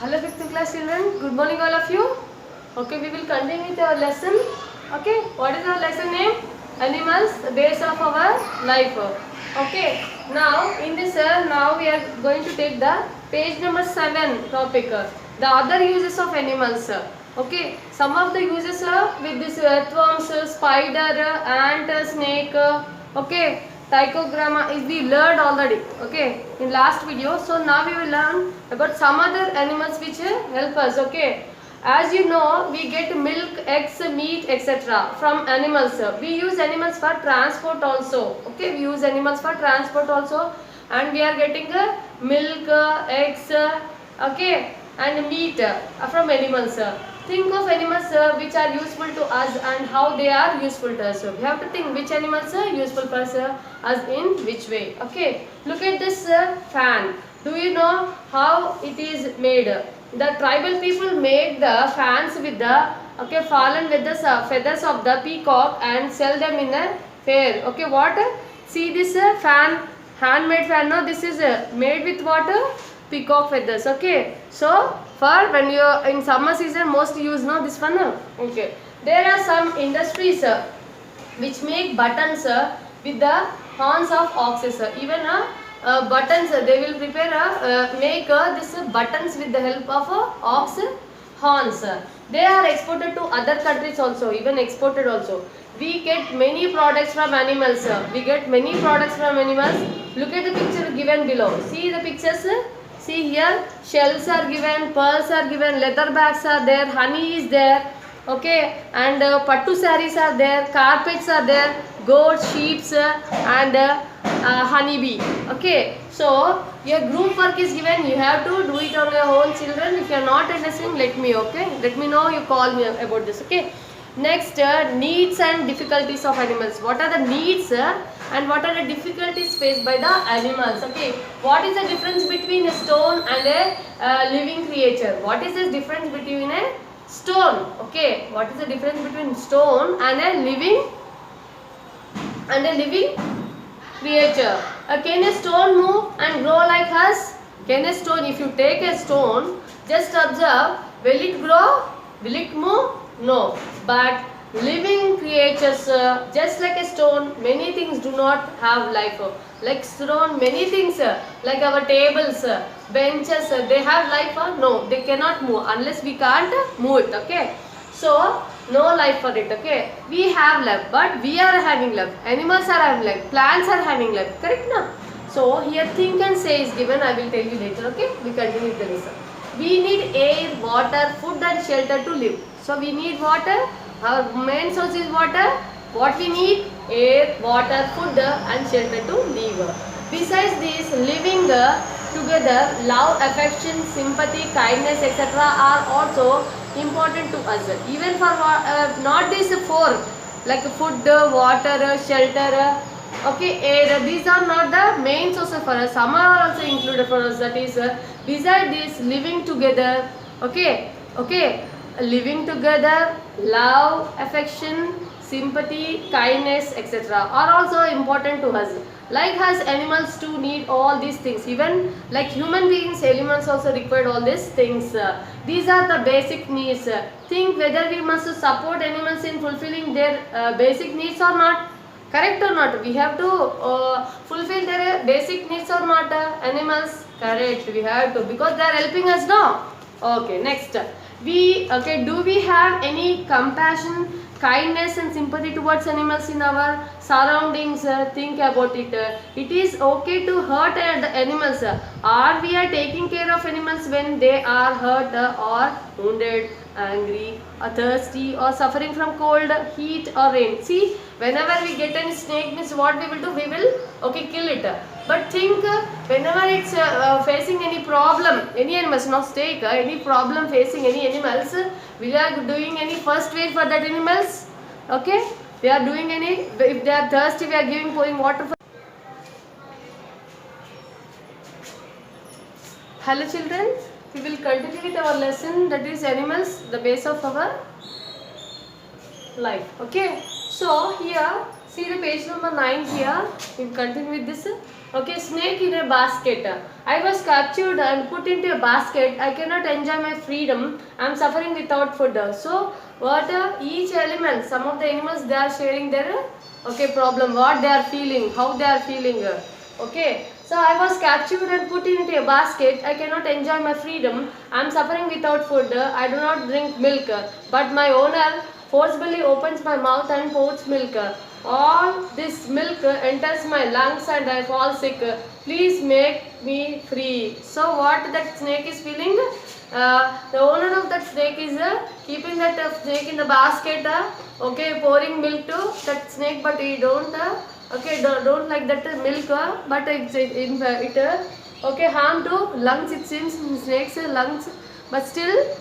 Hello 5th class children, good morning all of you. Okay, we will continue with our lesson. Okay, what is our lesson name? Animals, the base of our life. Okay, now in this now we are going to take the page number 7 topic. The other uses of animals. Okay, some of the uses with this earthworms, spider, ant, snake. Okay, Trichogramma is we learned already, okay, in last video. So now we will learn about some other animals which help us, okay. As you know, we get milk, eggs, meat, etc. from animals. We use animals for transport also, okay. We use animals for transport also, and we are getting milk, eggs, okay, and meat from animals. Think of animals which are useful to us and how they are useful to us. So we have to think which animals are useful for us in which way. Okay, look at this fan. Do you know how it is made? The tribal people made the fans with the fallen with the feathers of the peacock and sell them in a fair. Okay, what? See this fan, handmade fan. No, this is made with what? Peacock feathers. Okay, so for when you in summer season most use no this one. Okay, there are some industries which make buttons with the horns of oxes. Even buttons they will prepare make this buttons with the help of ox horns. They are exported to other countries also, even exported also. We get many products from animals. We get many products from animals. Look at the picture given below. See the pictures. See here, shells are given, pearls are given, leather bags are there, honey is there, okay, and pattu sarees are there, carpets are there, goats, sheep, and honeybee. Okay, so your group work is given. You have to do it on your own, children. If you are not understanding, let me. Okay, let me know. You call me about this. Okay. Next, needs and difficulties of animals. What are the needs and what are the difficulties faced by the animals? Okay, what is the difference between a stone and a living creature? What is the difference between a stone? Okay, what is the difference between stone and a living creature? Can a stone move and grow like us? Can a stone, if you take a stone, just observe, will it grow? Will it move? No. But living creatures, just like a stone, many things do not have life. Like stone, many things like our tables, benches, they have life. No, they cannot move unless we can't move it. Okay. So no life for it. Okay. We have life, but we are having life. Animals are having life. Plants are having life. Correct now? So here think and say is given. I will tell you later. Okay. We continue the lesson. We need air, water, food and shelter to live. So we need water. Our main source is water. What we need? Air, water, food and shelter to live. Besides this, living together, love, affection, sympathy, kindness, etc. are also important to us. Even for not these four, like food, water, shelter, okay, air, these are not the main sources for us. Some are also included for us. That is, beside this, living together, okay, living together, love, affection, sympathy, kindness, etc. are also important to us. Like us, animals too need all these things. Even like human beings, animals also require all these things. These are the basic needs. Think whether we must support animals in fulfilling their basic needs or not. Correct or not? We have to fulfill their basic needs or not, animals? Correct, we have to, because they are helping us now. Okay, next. Do we have any compassion, kindness and sympathy towards animals in our surroundings? Think about it. It is okay to hurt the animals. Or we are taking care of animals when they are hurt or wounded, angry or thirsty or suffering from cold, heat or rain. See, whenever we get any snake, means what we will do? We will kill it. But think whenever it's facing any problem, any animals, not snake, any problem facing any animals, we are doing any first aid for that animals. Okay, we are doing any, if they are thirsty, we are pouring water for. Hello children, we will continue with our lesson, that is animals, the base of our life. Okay, so here see the page number 9 here. We will continue with this. Okay, snake in a basket. I was captured and put into a basket. I cannot enjoy my freedom. I am suffering without food. So, what each element, some of the animals, they are sharing their problem, what they are feeling, how they are feeling. Okay, so I was captured and put into a basket. I cannot enjoy my freedom. I am suffering without food. I do not drink milk. But my owner forcibly opens my mouth and pours milk. All this milk enters my lungs and I fall sick. Please make me free. So what that snake is feeling? The owner of that snake is keeping that snake in the basket. Pouring milk to that snake, but he don't. Don't like that milk. But harm to lungs. It seems snake's lungs, but still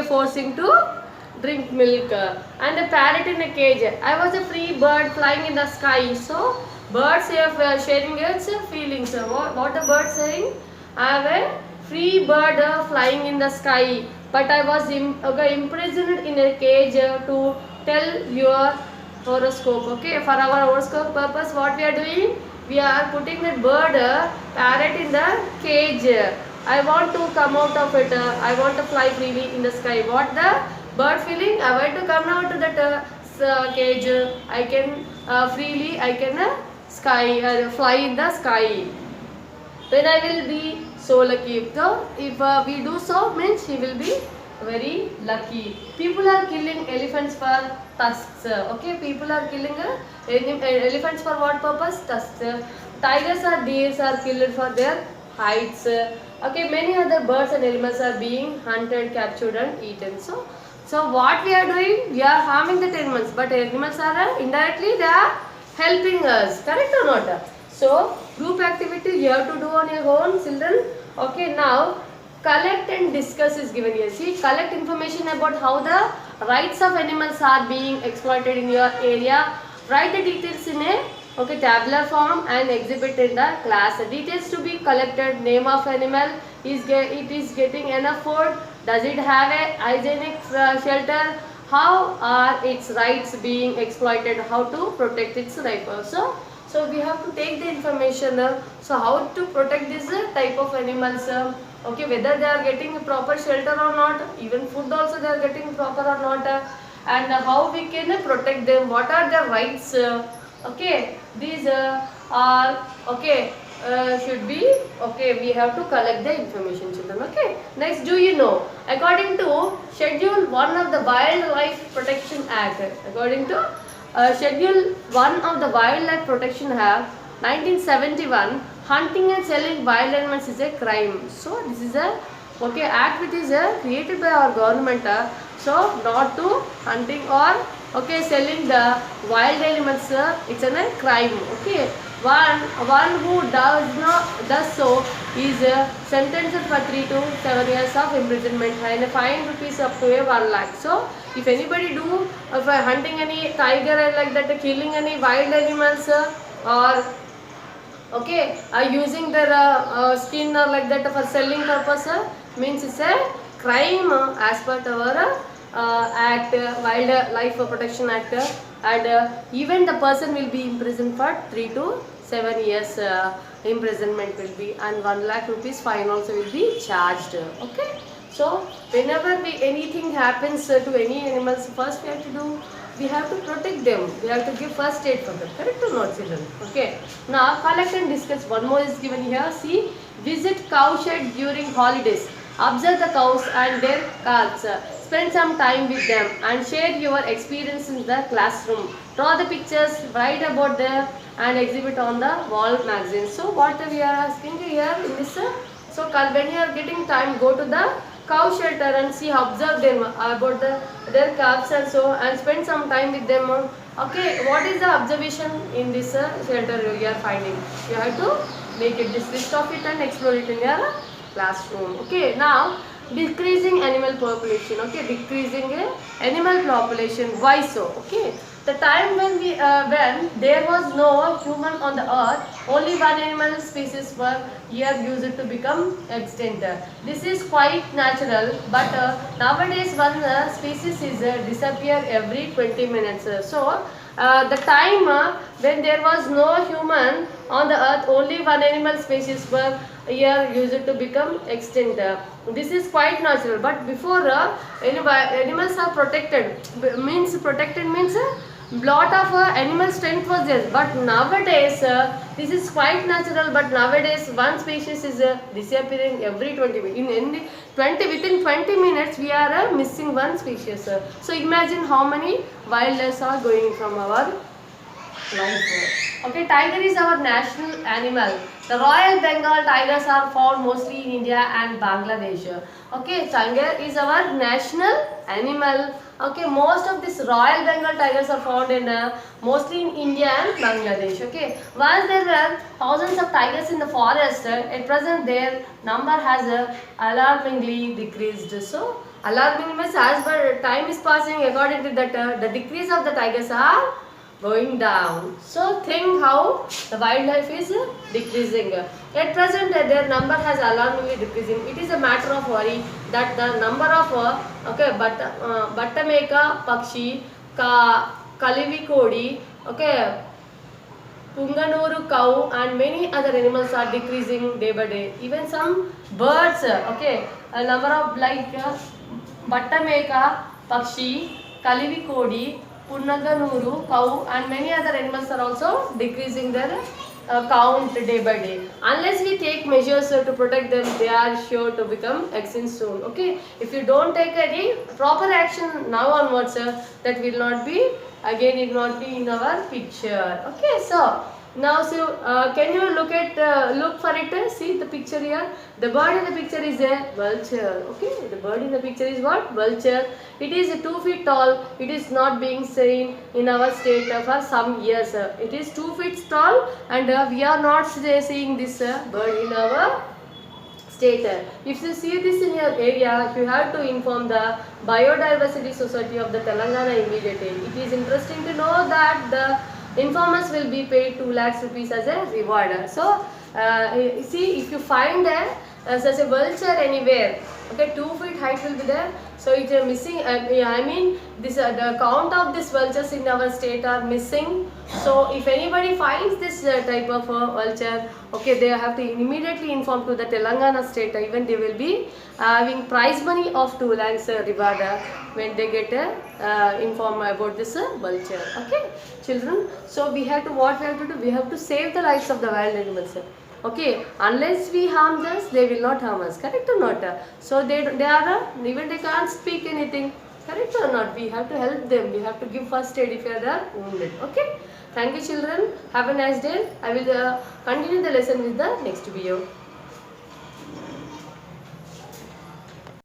forcing to drink milk. And a parrot in a cage. I was a free bird flying in the sky. So birds are sharing its feelings. What the bird saying? I am a free bird flying in the sky, but I was imprisoned in a cage to tell your horoscope. Okay, for our horoscope purpose, what we are doing? We are putting that bird parrot in the cage. I want to come out of it. I want to fly freely in the sky. What the bird feeling? I want to come out to that cage. I can freely. I can fly in the sky. When I will be so lucky. So if we do so, means he will be very lucky. People are killing elephants for tusks. Okay, people are killing elephants for what purpose? Tusks. Tigers or deers are killed for their hides. Okay, many other birds and animals are being hunted, captured and eaten. So what we are doing? We are harming the animals, but animals are indirectly they are helping us. Correct or not? So group activity you have to do on your own, children. Okay, now collect and discuss is given here. See, collect information about how the rights of animals are being exploited in your area. Write the details in a tabular form and exhibit in the class. The details to be collected: name of animal, it is getting enough food, does it have a hygienic shelter, how are its rights being exploited, how to protect its life. So we have to take the information. So how to protect this type of animals. Whether they are getting a proper shelter or not, even food also they are getting proper or not, and how we can protect them, what are their rights. These are should be we have to collect the information, children. Next, do you know, according to Schedule 1 of the Wildlife Protection Act, according to Schedule 1 of the Wildlife Protection Act 1971, hunting and selling wild animals is a crime. So this is a act which is created by our government. So not to hunting or selling the wild animals, it's a crime. One who does so is sentenced for 3 to 7 years of imprisonment and a fine rupees up to a 1 lakh. So if anybody do hunting any tiger and like that, killing any wild animals, or are using their skin or like that for selling purpose, means it's a crime as per our act, Wildlife Protection Act, and even the person will be imprisoned for 3 to 7 years imprisonment will be, and 1 lakh rupees fine also will be charged. Okay, so whenever anything happens to any animals, first we have to do, we have to protect them, we have to give first aid for them. Correct or not, children? Okay, now collect and discuss. One more is given here. See, visit cow shed during holidays, observe the cows and their calves, spend some time with them and share your experience in the classroom. Draw the pictures, write about them and exhibit on the wall magazines. So what we are asking here in this, so when you are getting time, go to the cow shelter and see, observe them about their calves and so, and spend some time with them. Okay, what is the observation in this shelter you are finding? You have to make it, this list of it, and explore it in your classroom. Okay, now decreasing animal population. Okay, decreasing animal population. Why so? Okay, the time when when there was no human on the earth, only one animal species were here used to become extinct. This is quite natural, but nowadays one species is disappear every 20 minutes. So the time when there was no human, on the earth only one animal species per year used to become extinct. This is quite natural, but before animals are protected, means lot of animal strength was there, but nowadays this is quite natural, but nowadays one species is disappearing every 20 minutes. Within 20 minutes we are missing one species. So imagine how many wildlife are going from our life. Okay, tiger is our national animal. The Royal Bengal tigers are found mostly in India and Bangladesh. Okay, tiger is our national animal. Okay, most of these Royal Bengal tigers are found in mostly in India and Bangladesh. Okay, once there were thousands of tigers in the forest, at present their number has alarmingly decreased. So, alarming means as per time is passing, according to that, the decrease of the tigers are going down. So think how the wildlife is decreasing. At present their number has alarmingly decreasing. It is a matter of worry that the number of Battameka Pakshi, Kalivikodi, okay, Punganuru cow and many other animals are decreasing day by day. Even some birds, okay, a number of like Battameka Pakshi, Kalivikodi, Punnaganuru cow and many other animals are also decreasing their count day by day. Unless we take measures to protect them, they are sure to become extinct soon. Okay, if you don't take any proper action now onwards, that will not be again, it will not be in our picture. Okay, so now can you look for it? See the picture here. The bird in the picture is a vulture. Okay, the bird in the picture is what? Vulture. It is 2 feet tall. It is not being seen in our state for some years. It is 2 feet tall, and we are not seeing this bird in our state. If you see this in your area, you have to inform the Biodiversity Society of the Telangana immediately. It is interesting to know that the informers will be paid 2 lakhs rupees as a reward. So, see, if you find such a vulture anywhere, okay, 2 feet height will be there. So it is missing. I mean, this the count of these vultures in our state are missing. So if anybody finds this type of vulture, okay, they have to immediately inform to the Telangana state. Even they will be having prize money of 2 lakhs reward when they get inform about this vulture. Okay, children. So we have to what we have to do? We have to save the lives of the wild animals. Okay, unless we harm them, they will not harm us. Correct or not? So they are even they can't speak anything. Correct or not? We have to help them. We have to give first aid if they are wounded. Okay. Thank you, children. Have a nice day. I will continue the lesson with the next video.